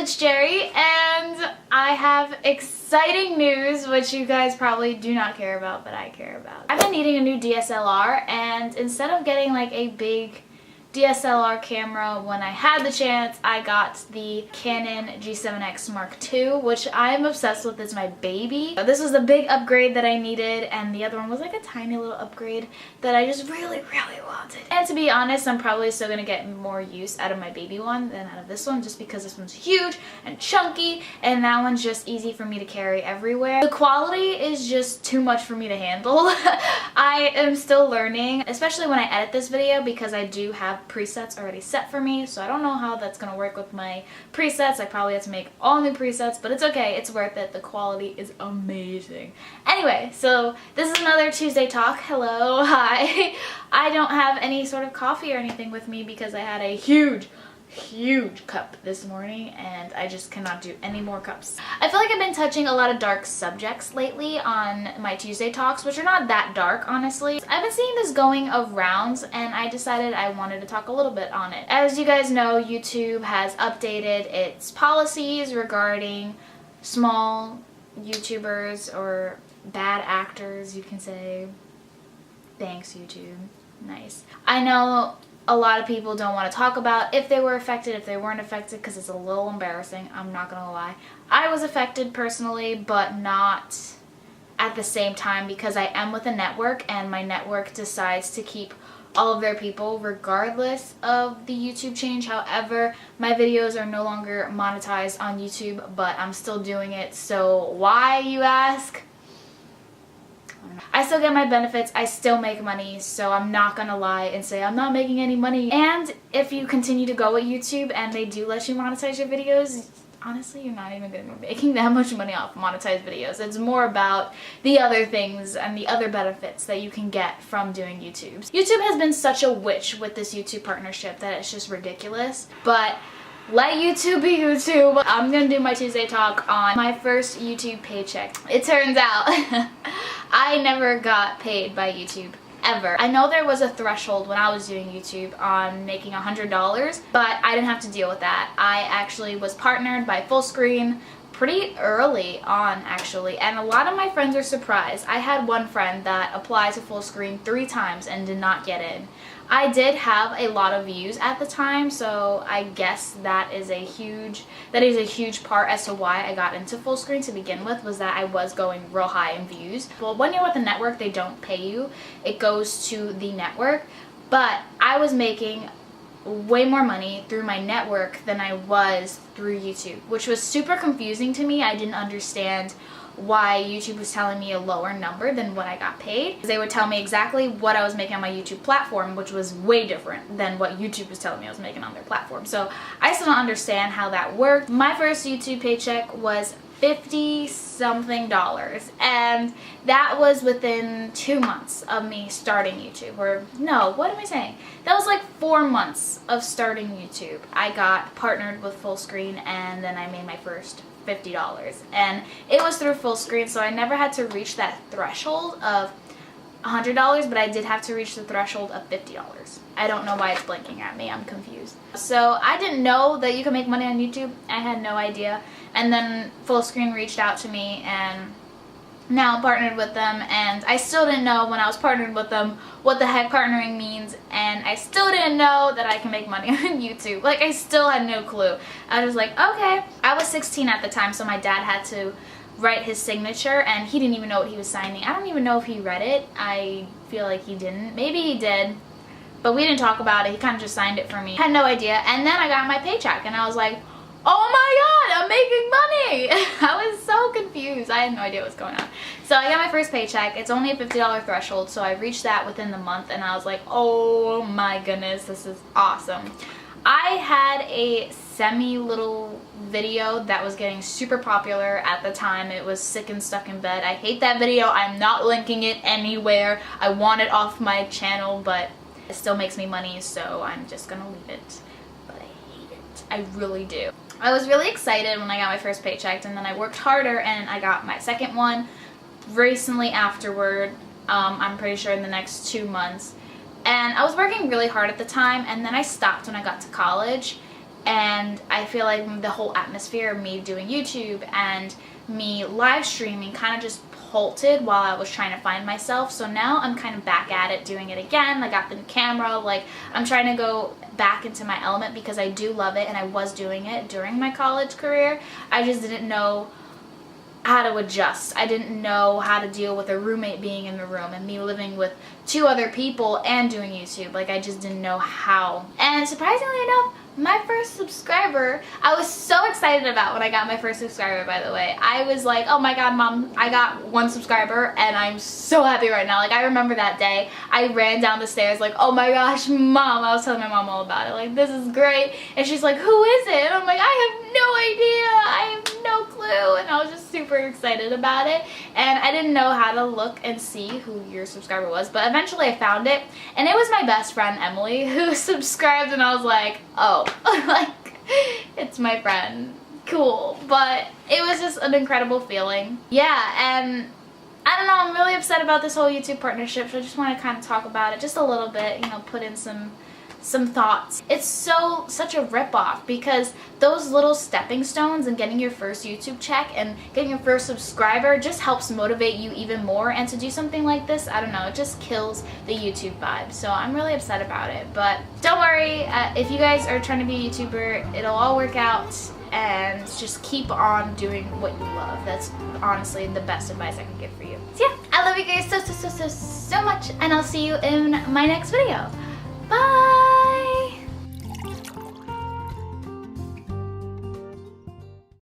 it's Gerri, and I have exciting news, which you guys probably do not care about, but I care about. I've been needing a new DSLR, and instead of getting like a big DSLR camera when I had the chance, I got the Canon G7X Mark II, which I'm obsessed with. It's my baby. This was the big upgrade that I needed, and the other one was like a tiny little upgrade that I just really wanted. And to be honest, I'm probably still gonna get more use out of my baby one than out of this one, just because this one's huge and chunky, and that one's just easy for me to carry everywhere. The quality is just too much for me to handle. I am still learning, especially when I edit this video, because I do have presets already set for me, so I don't know how that's gonna work with my presets. I probably have to make all new presets, but it's okay, it's worth it. The quality is amazing. Anyway, so this is another Tuesday talk. Hello, hi. I don't have any sort of coffee or anything with me because I had a huge cup this morning, and I just cannot do any more cups. I feel like I've been touching a lot of dark subjects lately on my Tuesday talks, which are not that dark, honestly. I've been seeing this going around, and I decided I wanted to talk a little bit on it. As you guys know, YouTube has updated its policies regarding small YouTubers, or bad actors, you can say. Thanks, YouTube. Nice. I know a lot of people don't want to talk about if they were affected, if they weren't affected, because it's a little embarrassing, I'm not gonna lie. I was affected personally, but not at the same time, because I am with a network, and my network decides to keep all of their people regardless of the YouTube change. However, my videos are no longer monetized on YouTube, but I'm still doing it. So why, you ask? I still get my benefits, I still make money, so I'm not gonna lie and say I'm not making any money. And if you continue to go with YouTube and they do let you monetize your videos, honestly, you're not even gonna be making that much money off monetized videos. It's more about the other things and the other benefits that you can get from doing YouTube. YouTube has been such a witch with this YouTube partnership that it's just ridiculous, but let YouTube be YouTube. I'm gonna do my Tuesday talk on my first YouTube paycheck. It turns out I never got paid by YouTube, ever. I know there was a threshold when I was doing YouTube on making $100, but I didn't have to deal with that. I actually was partnered by Fullscreen pretty early on, actually, and a lot of my friends are surprised. I had one friend that applied to Fullscreen 3 times and did not get in. I did have a lot of views at the time, so I guess that is a huge part as to why I got into Fullscreen to begin with, was that I was going real high in views. Well, when you're with a network, they don't pay you. It goes to the network, but I was making way more money through my network than I was through YouTube, which was super confusing to me. I didn't understand why YouTube was telling me a lower number than what I got paid. They would tell me exactly what I was making on my YouTube platform, which was way different than what YouTube was telling me I was making on their platform. So I still don't understand how that worked. My first YouTube paycheck was $50-something, and that was within 2 months of me starting YouTube. Or no, what am I saying? That was like 4 months of starting YouTube. I got partnered with Fullscreen, and then I made my first $50, and it was through Fullscreen, so I never had to reach that threshold of $100, but I did have to reach the threshold of $50. I don't know why it's blinking at me, I'm confused. So I didn't know that you could make money on YouTube. I had no idea, and then Fullscreen reached out to me, and now I'm partnered with them, and I still didn't know when I was partnered with them what the heck partnering means, and I still didn't know that I can make money on YouTube. Like, I still had no clue. I was like, okay. I was 16 at the time, so my dad had to write his signature, and he didn't even know what he was signing. I don't even know if he read it. I feel like he didn't. Maybe he did, but we didn't talk about it. He kind of just signed it for me. I had no idea, and then I got my paycheck, and I was like, oh my god, I'm making money! I was so confused. I had no idea what was going on. So I got my first paycheck. It's only a $50 threshold, so I reached that within the month, and I was like, oh my goodness, this is awesome. I had a semi-little video that was getting super popular at the time. It was Sick and Stuck in Bed. I hate that video. I'm not linking it anywhere. I want it off my channel, but it still makes me money, so I'm just gonna leave it. But I hate it. I really do. I was really excited when I got my first paycheck, and then I worked harder and I got my second one recently afterward. I'm pretty sure in the next 2 months. And I was working really hard at the time, and then I stopped when I got to college. and I feel like the whole atmosphere of me doing YouTube and me live streaming kind of just halted while I was trying to find myself. So now I'm kind of back at it, doing it again. I got the camera, like I'm trying to go back into my element because I do love it, and I was doing it during my college career. I just didn't know how to adjust. I didn't know how to deal with a roommate being in the room and me living with 2 other people and doing YouTube. Like, I just didn't know how. And surprisingly enough, my first subscriber, I was so excited about when I got my first subscriber, by the way. I was like, oh my god, Mom, I got 1 subscriber and I'm so happy right now. Like, I remember that day. I ran down the stairs like, oh my gosh, Mom. I was telling my mom all about it. Like, this is great. And she's like, who is it? And I'm like, I have no idea. I have no clue. And I was just super excited about it. And I didn't know how to look and see who your subscriber was. But eventually I found it. And it was my best friend, Emily, who subscribed. And I was like, oh. Like, it's my friend. Cool. But it was just an incredible feeling. Yeah, and I don't know, I'm really upset about this whole YouTube partnership, so I just want to kind of talk about it just a little bit, you know, put in some thoughts. It's such a ripoff, because those little stepping stones and getting your first YouTube check and getting your first subscriber just helps motivate you even more. And to do something like this, I don't know, it just kills the YouTube vibe. So I'm really upset about it. But don't worry, if you guys are trying to be a YouTuber, it'll all work out. And just keep on doing what you love. That's honestly the best advice I can give for you. So yeah, I love you guys so much, and I'll see you in my next video. Bye!